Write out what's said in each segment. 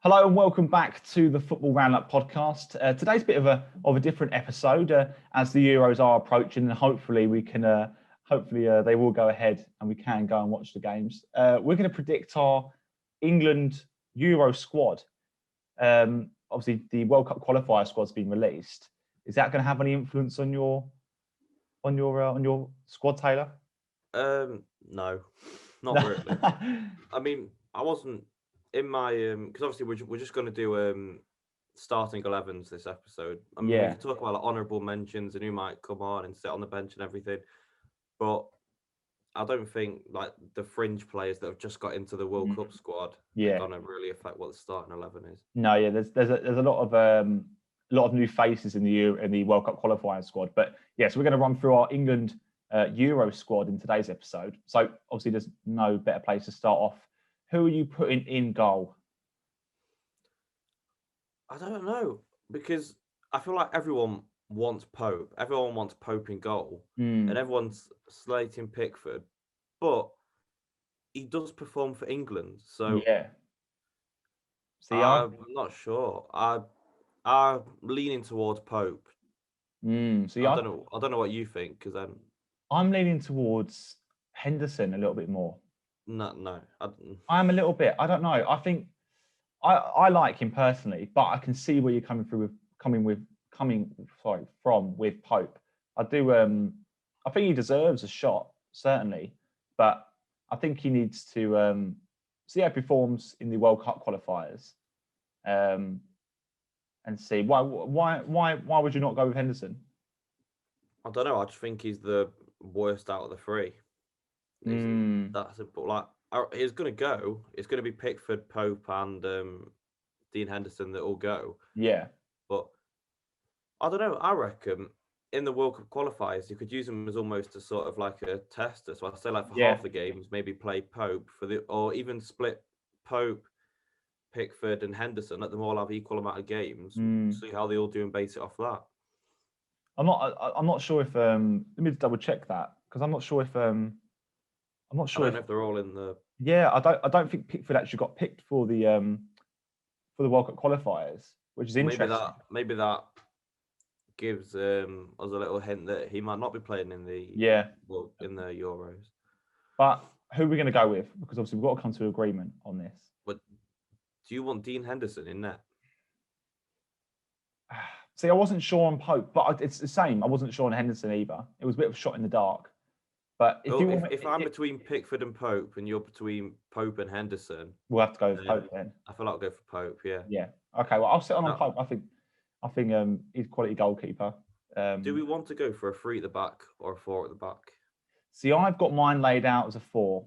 Hello and welcome back to the Football Roundup podcast. Today's a bit of a different episode as the Euros are approaching, and hopefully we can they will go ahead and we can go and watch the games. We're going to predict our England Euro squad. Obviously, the World Cup qualifier squad's been released. Is that going to have any influence on your squad, Taylor? No, not really. I mean, I wasn't in my because obviously we're just going to do starting 11s this episode. I mean, we can talk about like honourable mentions and who might come on and sit on the bench and everything, but I don't think like the fringe players that have just got into the World Cup squad are going to really affect what the starting 11 is. No, yeah, there's a lot of new faces in the World Cup qualifying squad, but yeah, so we're going to run through our England Euro squad in today's episode. So obviously, there's no better place to start off. Who are you putting in goal? I don't know, because I feel like everyone wants Pope. Everyone wants Pope in goal, and everyone's slating Pickford, but he does perform for England, so yeah. See, I'm not sure. I'm leaning towards Pope. See, I don't know what you think, because I'm leaning towards Henderson a little bit more. No. I'm a little bit. I don't know. I think I like him personally, but I can see where you're coming from with Pope. I do. I think he deserves a shot, certainly, but I think he needs to see how he performs in the World Cup qualifiers, and see why would you not go with Henderson? I don't know. I just think he's the worst out of the three. That's a but like. He's going to go. It's going to be Pickford, Pope, and Dean Henderson that all go. Yeah. But I don't know. I reckon in the World Cup qualifiers, you could use them as almost a sort of like a tester. So I say like for half the games, maybe play Pope or even split Pope, Pickford, and Henderson. Let them all have equal amount of games. See how they all do and base it off that. I'm not sure if let me just double check that, because I'm not sure if I don't know if they're all in the. Yeah, I don't think Pickford actually got picked for the World Cup qualifiers, which is interesting. Maybe that gives us a little hint that he might not be playing in the in the Euros. But who are we going to go with? Because obviously we've got to come to agreement on this. But do you want Dean Henderson in net? See, I wasn't sure on Pope, but it's the same. I wasn't sure on Henderson either. It was a bit of a shot in the dark. But if I'm between Pickford and Pope, and you're between Pope and Henderson, we'll have to go with Pope then. I feel like I'll go for Pope. Yeah. Yeah. Okay. Well, I'll sit on Pope. I think he's a quality goalkeeper. Do we want to go for a 3 at the back or a 4 at the back? See, I've got mine laid out as a 4.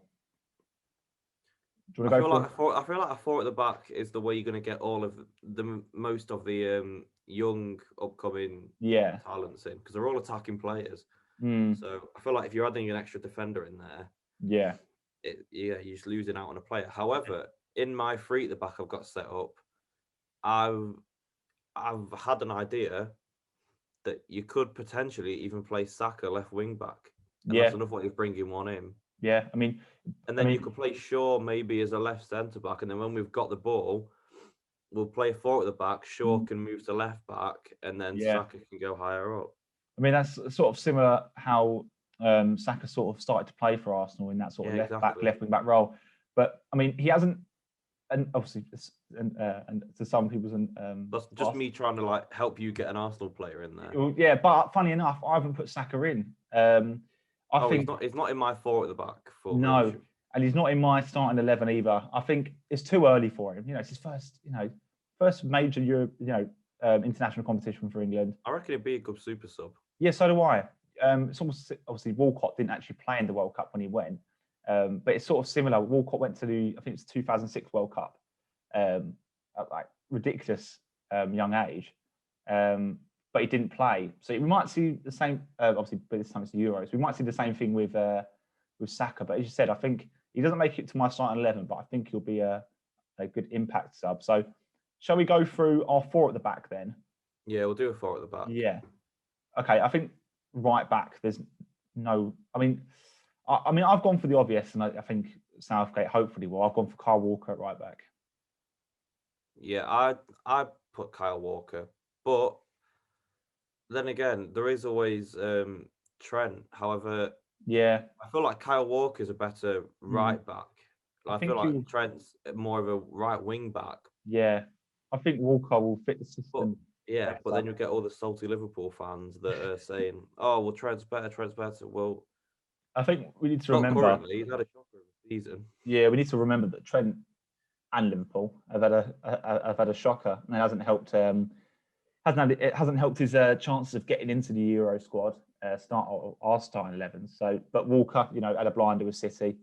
Do you want to go I feel like a 4 at the back is the way you're going to get all of the most of the young upcoming talents in, because they're all attacking players. So I feel like if you're adding an extra defender in there, you're just losing out on a player. However, in my 3 at the back I've got set up, I've had an idea that you could potentially even play Saka left wing back. And that's another way of bringing one in. Yeah, I mean, you could play Shaw maybe as a left centre back, and then when we've got the ball, we'll play 4 at the back. Shaw can move to left back, and then Saka can go higher up. I mean, that's sort of similar how Saka sort of started to play for Arsenal in that sort of left wing back role. But I mean, he hasn't, and obviously, and to some people's that's just me trying to like help you get an Arsenal player in there. Well, yeah, but funny enough, I haven't put Saka in. I think he's not in my 4 at the back. No, and he's not in my starting 11 either. I think it's too early for him. It's his first major international competition for England. I reckon it'd be a good super sub. Yeah, so do I. It's almost, obviously Walcott didn't actually play in the World Cup when he went, but it's sort of similar. Walcott went to I think it's 2006 World Cup, at like ridiculous young age, but he didn't play. So we might see the same. Obviously, but this time it's the Euros. We might see the same thing with Saka. But as you said, I think he doesn't make it to my starting 11, but I think he'll be a good impact sub. So, shall we go through our 4 at the back then? Yeah, we'll do a 4 at the back. Yeah. Okay, I think right back. There's no. I mean, I've gone for the obvious, and I think Southgate hopefully will. I've gone for Kyle Walker at right back. Yeah, I put Kyle Walker, but then again, there is always Trent. However, Yeah, I feel like Kyle Walker is a better right back. I I feel think like Trent's more of a right wing back. Yeah, I think Walker will fit the But system. yeah, but better. then you'll get all the salty Liverpool fans that are saying, "Oh, well, Trent's better, Trent's better." Well, I think we need to not remember. currently. He's had a shocker of a season. Yeah, we need to remember that Trent and Liverpool have had a shocker, and it hasn't helped. It hasn't helped his chances of getting into the Euro squad. Our starting 11. So, but Walker, had a blinder with City.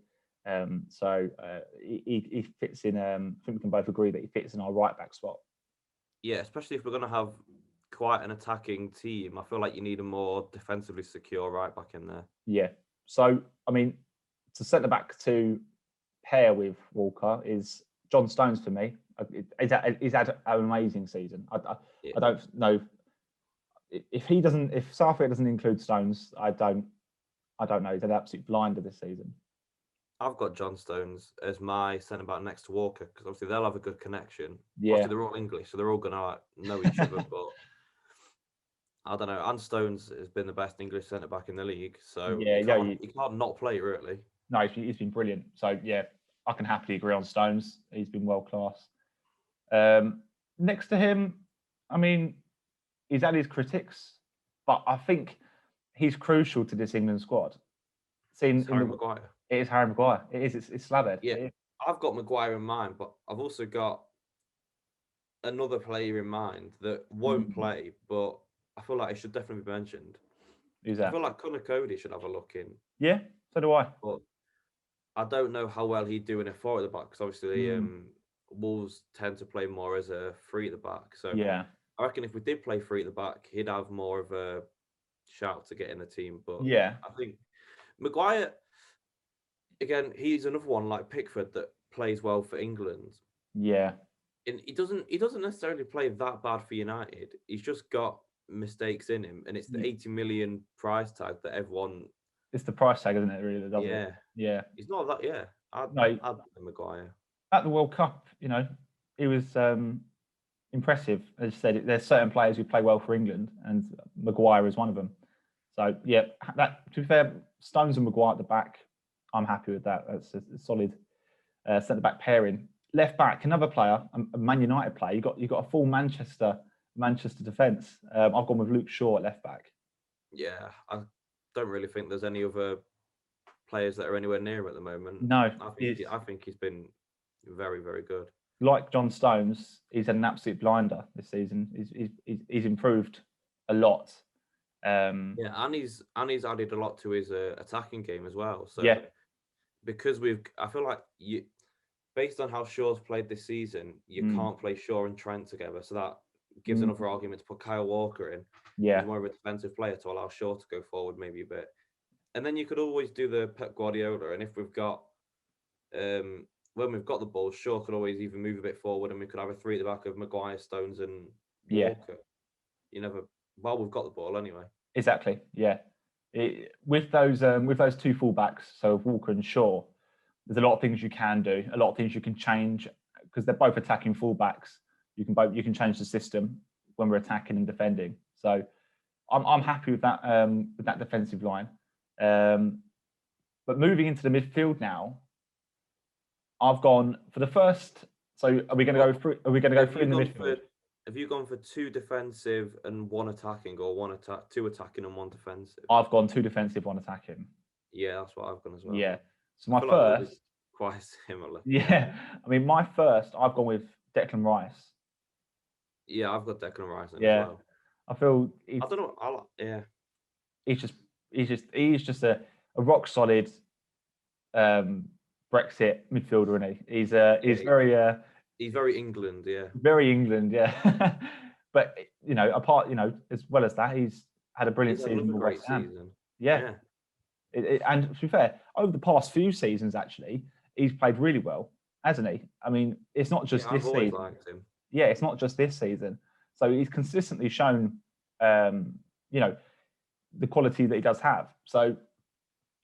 He fits in. I think we can both agree that he fits in our right back spot. Yeah, especially if we're going to have quite an attacking team. I feel like you need a more defensively secure right back in there. Yeah. So, I mean, to centre back to pair with Walker is John Stones for me. He's had an amazing season. I don't know if Southgate doesn't include Stones. I don't know. He's an absolute blinder this season. I've got John Stones as my centre back next to Walker because obviously they'll have a good connection. Yeah, obviously they're all English, so they're all gonna know each other. But I don't know. And Stones has been the best English centre back in the league, so yeah, he can't not play really. No, he's been brilliant. So yeah, I can happily agree on Stones. He's been world class. Next to him, I mean, he's had his critics, but I think he's crucial to this England squad. Harry Maguire. It is Harry Maguire. It is. It's Slathead. Yeah, I've got Maguire in mind, but I've also got another player in mind that won't play, but I feel like he should definitely be mentioned. Who's that? I feel like Conor Cody should have a look in. Yeah, so do I. But I don't know how well he'd do in a four at the back because obviously Wolves tend to play more as a three at the back. So yeah, I reckon if we did play three at the back, he'd have more of a shout to get in the team. But yeah, I think Maguire, again, he's another one like Pickford that plays well for England. Yeah. And he doesn't necessarily play that bad for United. He's just got mistakes in him, and it's the 80 million price tag that everyone. It's the price tag, isn't it? Really, yeah. He's not that. Yeah, I'd Maguire at the World Cup. He was impressive. As you said, there's certain players who play well for England, and Maguire is one of them. So yeah, that to be fair, Stones and Maguire at the back, I'm happy with that. That's a solid centre back pairing. Left back, another player, a Man United player. You got a full Manchester defence. I've gone with Luke Shaw at left back. Yeah, I don't really think there's any other players that are anywhere near him at the moment. No, I think he's been very, very good. Like John Stones, he's had an absolute blinder this season. He's improved a lot. Yeah, and he's added a lot to his attacking game as well. So yeah, because I feel like based on how Shaw's played this season, you can't play Shaw and Trent together. So that gives another argument to put Kyle Walker in. Yeah. He's more of a defensive player to allow Shaw to go forward maybe a bit. And then you could always do the Pep Guardiola. And if we've got, when we've got the ball, Shaw could always even move a bit forward and we could have a three at the back of Maguire, Stones and Walker. We've got the ball anyway. Exactly, yeah. With those two fullbacks, so Walker and Shaw, there's a lot of things you can do, a lot of things you can change because they're both attacking fullbacks. You can change the system when we're attacking and defending. So I'm happy with that defensive line. But moving into the midfield now, I've gone for the first. So are we going to go through? Are we going to go through in the midfield? Have you gone for two defensive and one attacking, or two attacking and one defensive? I've gone two defensive, one attacking. Yeah, that's what I've gone as well. Yeah. So my first, like quite similar. Yeah, I mean, my first, I've gone with Declan Rice. Yeah, I've got Declan Rice as well. I feel. I don't know. Yeah. He's just a rock solid Brexit midfielder, isn't he? He's very England, yeah. Very England, yeah. But as well as that, he's had a brilliant season. A great season. Yeah. And to be fair, over the past few seasons, actually, he's played really well, hasn't he? I mean, it's not just this season. Liked him. Yeah, it's not just this season. So he's consistently shown, the quality that he does have. So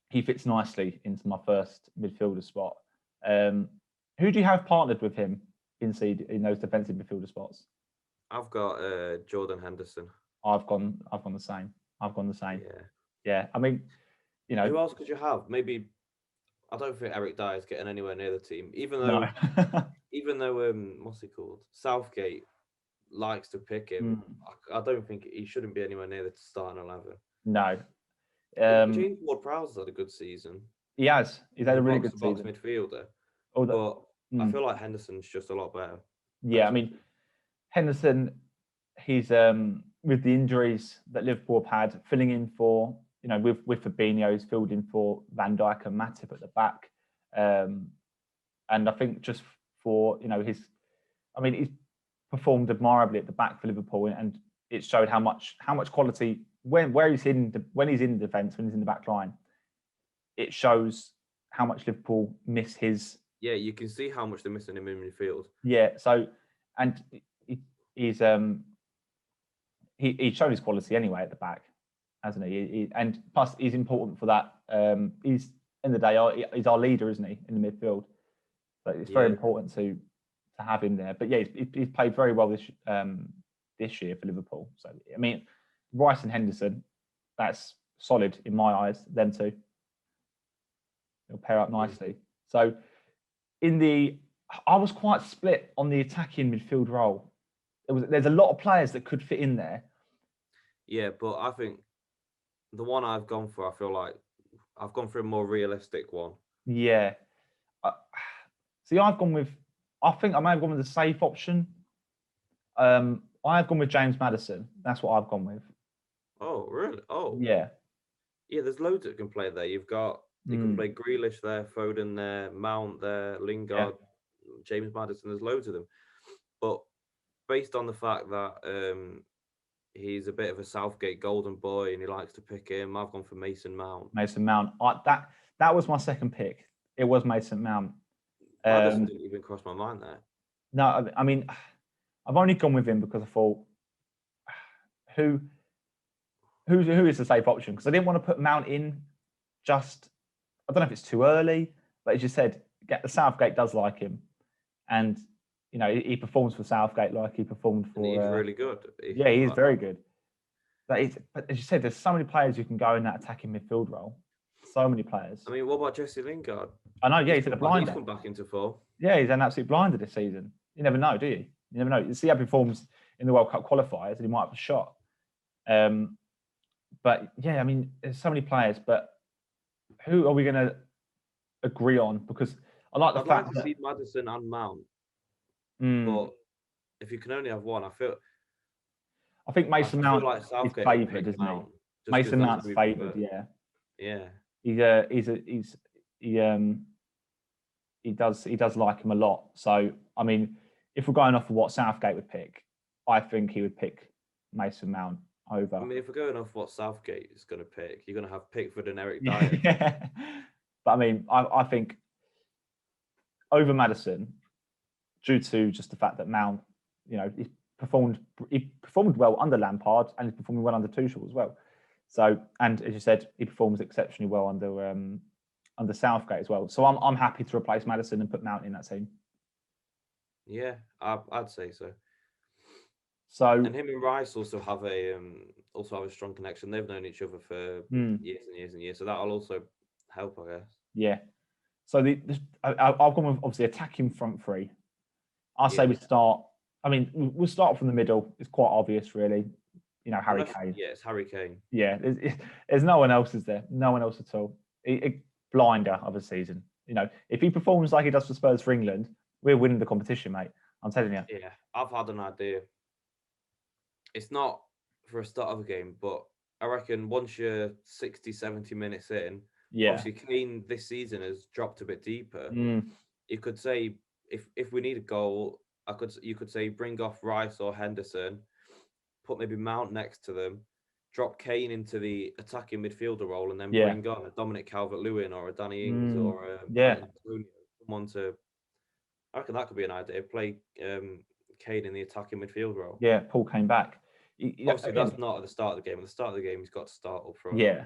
he fits nicely into my first midfielder spot. Who do you have partnered with him in those defensive midfielder spots? I've got Jordan Henderson. I've gone the same. Yeah. I mean, who else could you have? Maybe I don't think Eric Dyer is getting anywhere near the team, even though what's he called? Southgate likes to pick him. I don't think he shouldn't be anywhere near the starting 11. No. James Ward-Prowse had a good season. He has. He's had a really good box season. Midfielder. But I feel like Henderson's just a lot better. Yeah, I mean, Henderson, he's with the injuries that Liverpool have had, filling in for, with Fabinho, he's filled in for Van Dijk and Matip at the back. And I think just for, he's performed admirably at the back for Liverpool, and it showed how much quality when he's in defence, when he's in the back line, it shows how much Liverpool miss his. Yeah, you can see how much they're missing him in midfield. Yeah, so and he's shown his quality anyway at the back, hasn't he? And plus, he's important for that. He's in the day, he's our leader, isn't he, in the midfield? So it's very important to have him there. But yeah, he's played very well this year for Liverpool. So I mean, Rice and Henderson, that's solid in my eyes. Them two, they'll pair up nicely. So I was quite split on the attacking midfield role. There's a lot of players that could fit in there. Yeah, but I think the one I've gone for, I feel like I've gone for a more realistic one. Yeah. See, I think I may have gone with the safe option. I've gone with James Maddison. That's what I've gone with. Oh, really? Oh. Yeah. Yeah, there's loads that can play there. You can play Grealish there, Foden there, Mount there, Lingard, James Maddison. There's loads of them. But based on the fact that he's a bit of a Southgate golden boy and he likes to pick him, I've gone for Mason Mount. Mason Mount. That was my second pick. It was Mason Mount. Maddison didn't even cross my mind there. No, I mean, I've only gone with him because I thought, who is the safe option? Because I didn't want to put Mount in just, I don't know if it's too early, but as you said, the Southgate does like him. And, he performs for Southgate like he performed for... And he's really good. He is very good. But as you said, there's so many players who can go in that attacking midfield role. So many players. I mean, what about Jesse Lingard? I know, he's had a blinder. He's come back into form. Yeah, he's an absolute blinder this season. You never know, do you? You never know. You see how he performs in the World Cup qualifiers, and he might have a shot. But yeah, I mean, there's so many players. But who are we going to agree on? Because I like the fact that see Maddison and Mount. But if you can only have one, I think Mason Mount is favoured, isn't he? Mason Mount's favoured, yeah. Yeah. He does like him a lot. So I mean, if we're going off of what Southgate would pick, I think he would pick Mason Mount over. I mean, if we're going off what Southgate is going to pick, you're going to have Pickford and Eric Dyer. Yeah. But I mean, I think over Maddison, due to just the fact that Mount, he performed well under Lampard and he's performing well under Tuchel as well. So, and as you said, he performs exceptionally well under Southgate as well. So I'm happy to replace Maddison and put Mount in that team. Yeah, I'd say so. So, and him and Rice also have a strong connection. They've known each other for years and years and years. So that'll also help, I guess. Yeah. So I've gone with obviously attacking front three. I say we start. I mean, we'll start from the middle. It's quite obvious, really. Harry Kane. Yeah, it's Harry Kane. Yeah, there's no one else, is there? No one else at all. Blinder of a season. If he performs like he does for Spurs for England, we're winning the competition, mate. I'm telling you. Yeah, I've had an idea. It's not for a start of a game, but I reckon once you're 60, 70 minutes in, obviously Kane this season has dropped a bit deeper. You could say, if we need a goal, you could say bring off Rice or Henderson, put maybe Mount next to them, drop Kane into the attacking midfielder role, and then bring on a Dominic Calvert-Lewin or a Danny Ings or someone to. I reckon that could be an idea. Play Kane in the attacking midfield role. Yeah, Paul came back. Obviously, that's not at the start of the game. At the start of the game, he's got to start up front. Yeah,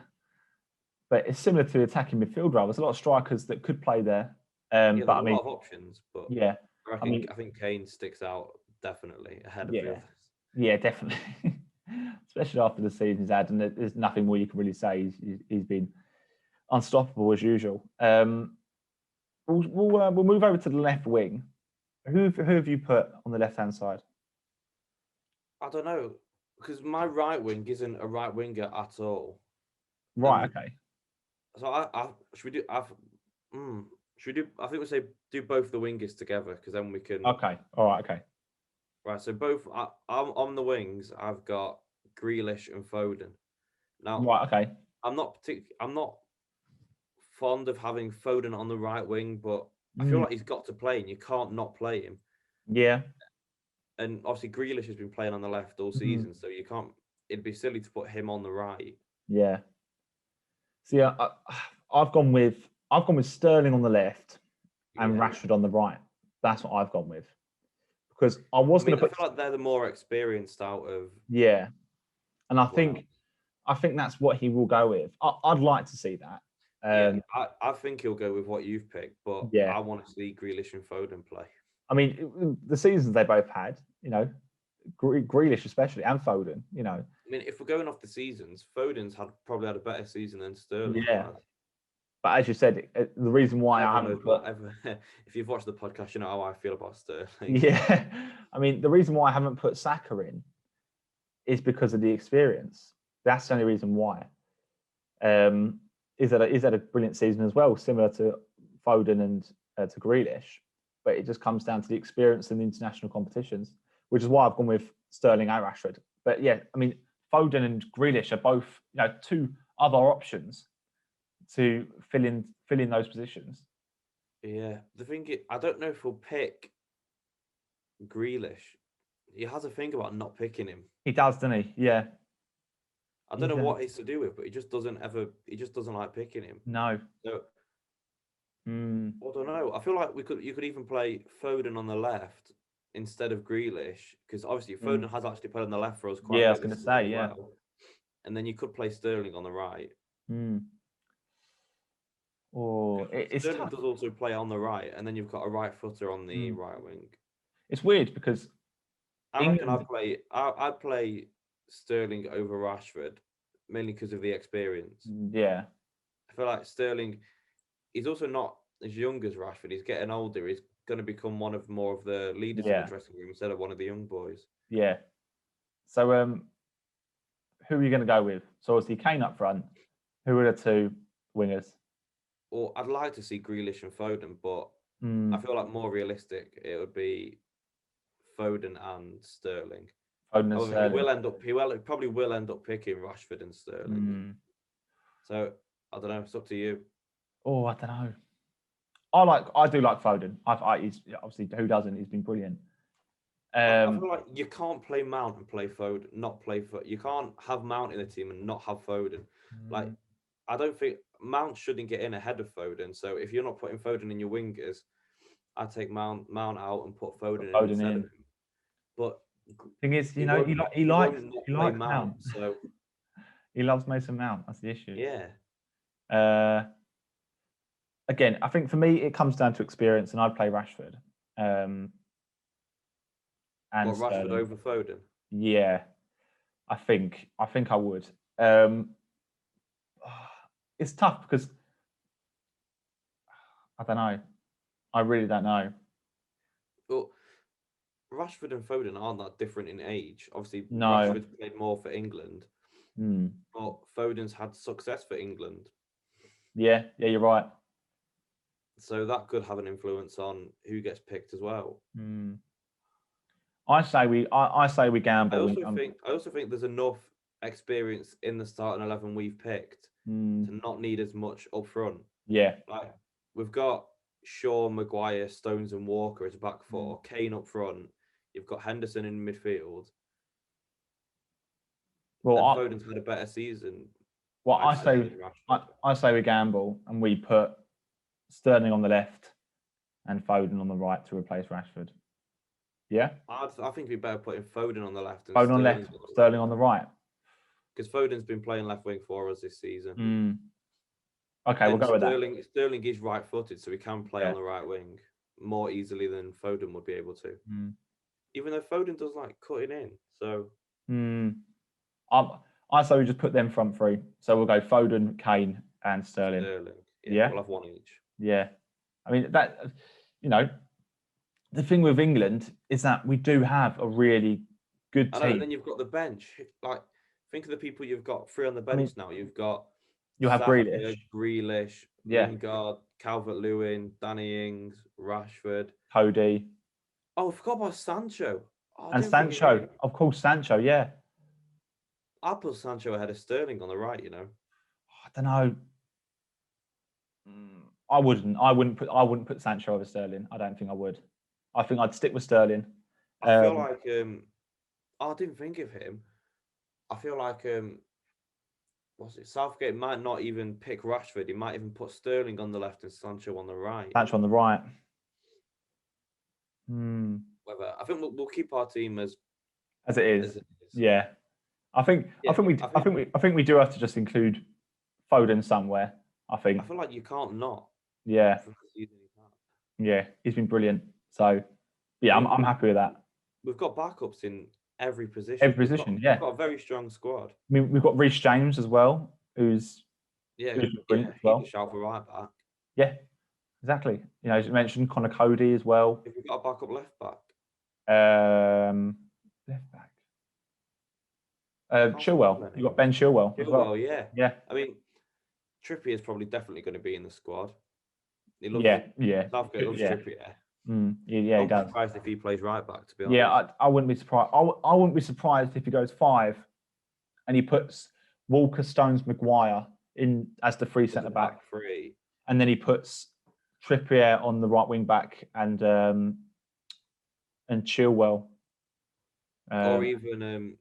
but it's similar to the attacking midfield role. There's a lot of strikers that could play there. But I mean, a lot of options. But yeah, I think Kane sticks out definitely ahead of the others. Yeah, definitely. Especially after the season he's had, and there's nothing more you can really say. He's been unstoppable as usual. We'll move over to the left wing. Who have you put on the left hand side? I don't know, because my right wing isn't a right winger at all. Right. Okay. So should we do? Should we do? I think we say do both the wingers together, because then we can. Okay. All right. Okay. Right. So both. I'm on the wings. I've got Grealish and Foden. Now. Right. Okay. I'm not fond of having Foden on the right wing, but I feel like he's got to play, and you can't not play him. Yeah. And obviously Grealish has been playing on the left all season, so you can't. It'd be silly to put him on the right. Yeah. So yeah, I've gone with Sterling on the left and Rashford on the right. That's what I've gone with, because I feel like they're the more experienced out of. Yeah, and I think that's what he will go with. I'd like to see that. I think he'll go with what you've picked, but I want to see Grealish and Foden play. I mean, the seasons they both had, Grealish especially, and Foden, I mean, if we're going off the seasons, Foden's probably had a better season than Sterling. Yeah. But as you said, the reason why I haven't if you've watched the podcast, you know how I feel about Sterling. Yeah. I mean, the reason why I haven't put Saka in is because of the experience. That's the only reason why. Is that a brilliant season as well, similar to Foden and to Grealish, but it just comes down to the experience in the international competitions, which is why I've gone with Sterling and Rashford. But yeah, I mean, Foden and Grealish are both two other options to fill in those positions. Yeah, the thing is, I don't know if we'll pick Grealish. He has a thing about not picking him. He does, doesn't he? Yeah. I don't know what it's to do with, but he just doesn't like picking him. No. So, I don't know. I feel like you could even play Foden on the left instead of Grealish, because obviously Foden has actually played on the left for us quite. Yeah, I was going to say, yeah. Well. And then you could play Sterling on the right. Or Sterling tough. Does also play on the right, and then you've got a right footer on the right wing. It's weird because I reckon I'd play Sterling over Rashford, mainly because of the experience. Yeah. I feel like Sterling, he's also not as young as Rashford. He's getting older. He's going to become more of the leaders in the dressing room instead of one of the young boys. Yeah. So, who are you going to go with? So, obviously, Kane up front. Who are the two wingers? Well, I'd like to see Grealish and Foden, but I feel like more realistic, it would be Foden and Sterling. Sterling. He probably will end up picking Rashford and Sterling. So I don't know. It's up to you. Oh, I don't know. I do like Foden. He's obviously, who doesn't? He's been brilliant. I feel like you can't play Mount and play Foden, not play Foden. You can't have Mount in the team and not have Foden. Like, I don't think Mount shouldn't get in ahead of Foden. So if you're not putting Foden in your wingers, I take Mount out and put Foden in instead of him. But thing is, he likes Mount. So he loves Mason Mount. That's the issue. Yeah. Again, I think for me it comes down to experience, and I'd play Rashford. And Rashford over Foden? Yeah, I think I would. It's tough because I don't know. I really don't know. Well, Rashford and Foden aren't that different in age. Obviously, no. Rashford's played more for England, but Foden's had success for England. Yeah, you're right. So that could have an influence on who gets picked as well. I say we gamble. I also think there's enough experience in the starting 11 we've picked to not need as much up front. Yeah. Like, we've got Shaw, Maguire, Stones and Walker as a back four, Kane up front. You've got Henderson in midfield. Well, Foden's had a better season. Well, I say we gamble and we put Sterling on the left and Foden on the right to replace Rashford. Yeah? I think we'd better put Foden on the left. And Foden on the left, Sterling on the right. Because Foden's been playing left wing for us this season. Okay, we'll go with that. Sterling is right-footed, so he can play on the right wing. more easily than Foden would be able to. Even though Foden does like cutting in. So I say we just put them front three. So we'll go Foden, Kane, and Sterling. Yeah. We'll have one each. Yeah. I mean, that, the thing with England is that we do have a really good team. And then you've got the bench. Like, think of the people you've got three on the bench now. You've got have Grealish, Lingard, Calvert-Lewin, Danny Ings, Rashford, Cody. Oh, I forgot about Sancho. And Sancho, of course, Sancho. Yeah. I put Sancho ahead of Sterling on the right. I don't know. I wouldn't put Sancho over Sterling. I don't think I would. I think I'd stick with Sterling. I feel like I didn't think of him. I feel like Southgate might not even pick Rashford. He might even put Sterling on the left and Sancho on the right. Sancho on the right. Whether I think we'll keep our team as it is. Yeah. I think we do have to just include Foden somewhere. I feel like you can't not. Yeah. Yeah, he's been brilliant. So yeah, I'm happy with that. We've got backups in every position. We've got a very strong squad. I mean, we've got Reece James as well, who's brilliant as well. He can shout for right back. Yeah, exactly. As you mentioned, Conor Cody as well. If we've got a backup left back. Left back. Chilwell. You've got Ben Chilwell as well. Yeah. Yeah. I mean, Trippier is probably definitely going to be in the squad. Southgate loves Trippier. He does. I'm surprised if he plays right back, to be honest. Yeah, I wouldn't be surprised. I wouldn't be surprised if he goes 5 and he puts Walker, Stones, Maguire in as the free centre back. And then he puts Trippier on the right wing back and Chilwell. Or even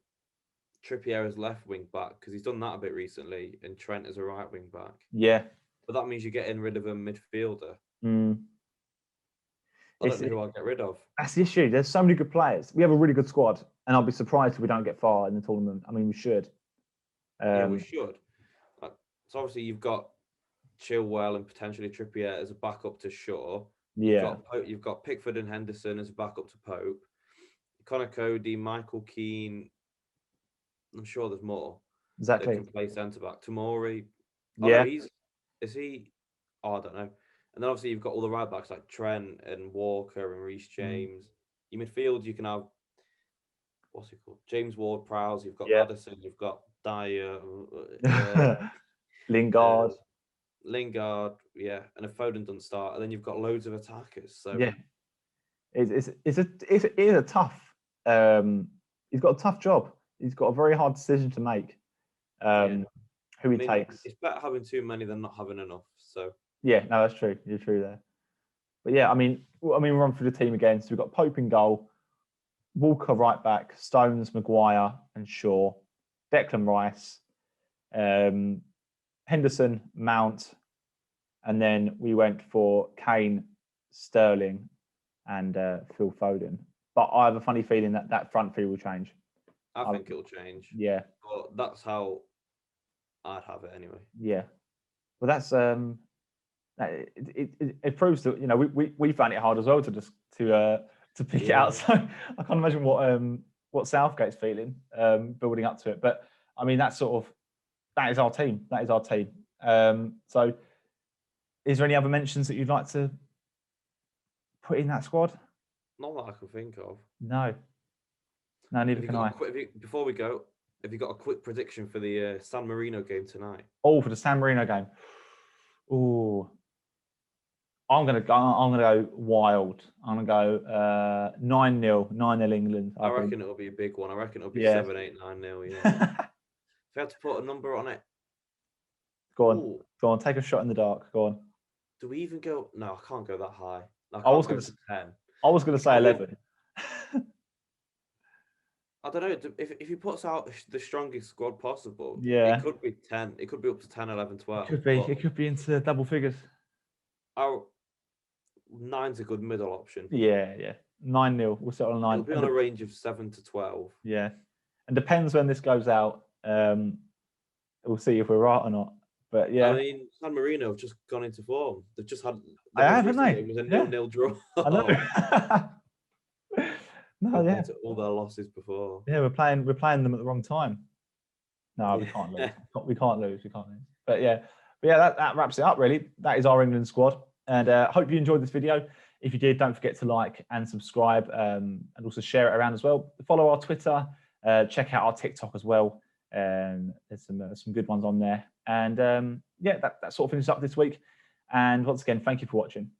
Trippier as left wing back, because he's done that a bit recently, and Trent as a right wing back. Yeah. But that means you're getting rid of a midfielder. I don't know who I'll get rid of. That's the issue. There's so many good players. We have a really good squad, and I'll be surprised if we don't get far in the tournament. I mean, we should. Yeah, we should. So obviously you've got Chilwell and potentially Trippier as a backup to Shaw. Yeah. You've got Pickford and Henderson as a backup to Pope. Conor Cody, Michael Keane. I'm sure there's more. Exactly. That can play centre back. Tomori. Yeah. Is he? I don't know. And then obviously you've got all the right backs like Trent and Walker and Reece James. Your midfield, you can have what's it called? James Ward-Prowse. You've got Maddison. You've got Dyer. Lingard. Yeah. And if Foden doesn't start, and then you've got loads of attackers. So yeah, it's a tough. He's got a tough job. He's got a very hard decision to make. Who he takes. It's better having too many than not having enough. So yeah, no, that's true. You're true there. But yeah, I mean, we'll run through the team again. So we've got Pope in goal, Walker right back, Stones, Maguire, and Shaw, Declan Rice, Henderson, Mount, and then we went for Kane, Sterling, and Phil Foden. But I have a funny feeling that front three will change. I think it'll change. Yeah. But that's how I'd have it anyway. Yeah. Well, that's it proves that we found it hard as well to pick it out. So I can't imagine what Southgate's feeling building up to it. But I mean, that is our team. That is our team. So, is there any other mentions that you'd like to put in that squad? Not that I can think of. No, neither can I. Before we go, have you got a quick prediction for the San Marino game tonight? Oh, for the San Marino game. Oh, I'm gonna go wild. I'm gonna go 9-0, 9-0 England. I reckon it'll be a big one. I reckon it'll be 7-8, 9-0. Yeah. If you had to put a number on it, go on, take a shot in the dark. Go on. Do we even go? No, I can't go that high. I was gonna 10. I was gonna say 11. I don't know. If he puts out the strongest squad possible, it could be 10. It could be up to 10, 11, 12. It could be into double figures. 9's a good middle option. Yeah. 9-0. We'll settle on 9. It'll be on a range of 7 to 12. Yeah. And depends when this goes out. We'll see if we're right or not. But yeah, I mean, San Marino have just gone into form. They've just had. Haven't they? It was a 0-0 draw. I know. No, yeah. To all their losses before. Yeah, we're playing them at the wrong time. No, we can't lose. We can't lose. But yeah, that wraps it up. Really, that is our England squad. And hope you enjoyed this video. If you did, don't forget to like and subscribe, and also share it around as well. Follow our Twitter. Check out our TikTok as well. There's some good ones on there. And yeah, that sort of finishes up this week. And once again, thank you for watching.